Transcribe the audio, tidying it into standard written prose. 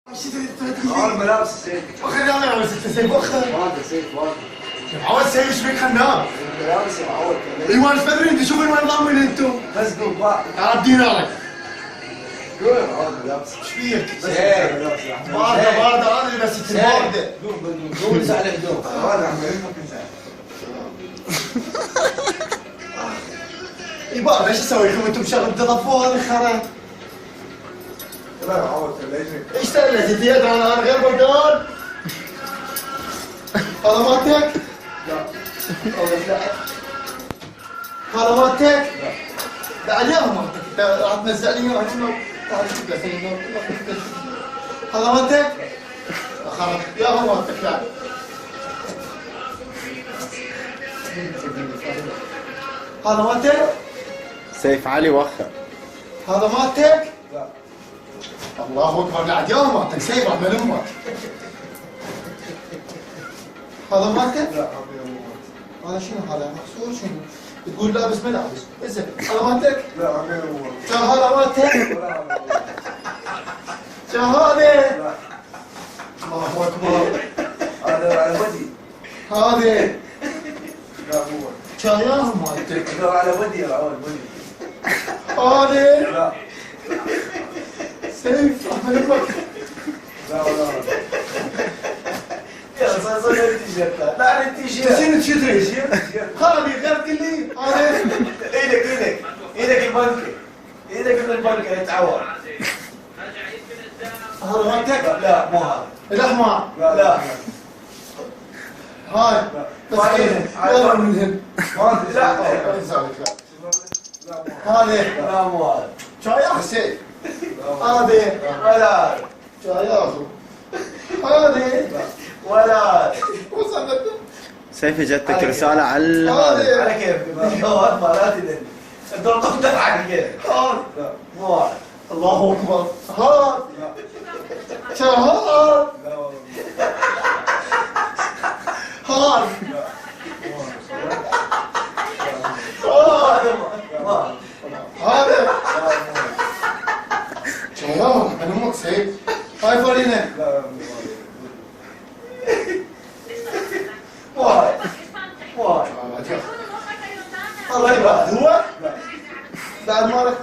الملابس السيف. وخر يلا يا عوز السيف وخر. واضح سيف واضح. عوز سيف ايش بك خناق؟ الملابس يا معود. ايوه ايش تدري انت شوف وين ضامن انتم؟ بس قول بقى. تعال دينارك. قول يا معود ملابس. ايش فيك؟ سيف. باردة انا اللي بس باردة. قول سهل هدوء. هذا عم يهمك انت. يبا ايش اسوي لكم انتم شغل تضفوا هذا الخرا؟ لا يا معود ليش؟ ايش تقلت زيادة انا غير بردان؟ هذا مالتك؟ لا. لا. هذا مالتك؟ لا اليوم مالتك انت راح تنزل لي اياه شنو؟ هذا مالتك؟ خلاص يا هو مالتك لا. هذا مالتك؟ سيف علي وخر. هذا مالتك؟ لا. الله اكبر لا يا مالتك سيف راح من امك. هذا مالتك؟ لا هذا شنو هذا مكسور شنو؟ تقول لابس ملابس، زين هذا مالتك؟ لا عمي هذا مالتك؟ لا هذا؟ لا. الله اكبر هذا على ودي. هذا لا هو. شاياه مالتك هذا على ودي يا معود ودي. هذا لا. سيف راح من امك. لا ولا. يلا صار التيشيرت. لا التيشيرت. شنو تشتري؟ هذه غير كلي هذا ايدك البنكة. ايدك من البنكة يتعور. هذا مالتك؟ لا مو هذا. الاحمر لا. هاي بس يلا من هنا لا. هذا لا مو هذا. شاياه سيف هذا ولا شاياه هذا ولا. وصلت سيف جتك رسالة على هذا على كيف؟ هو ما تدري. انت القمت تضحك كيف؟ هذا لا مو هذا. الله اكبر هذا لا. شاهد لا والله. هذا ما. هذا شاياه من امك سيف هاي فرينه لا مو هذا. مو هذا. الله يبارك هو بعد ما لك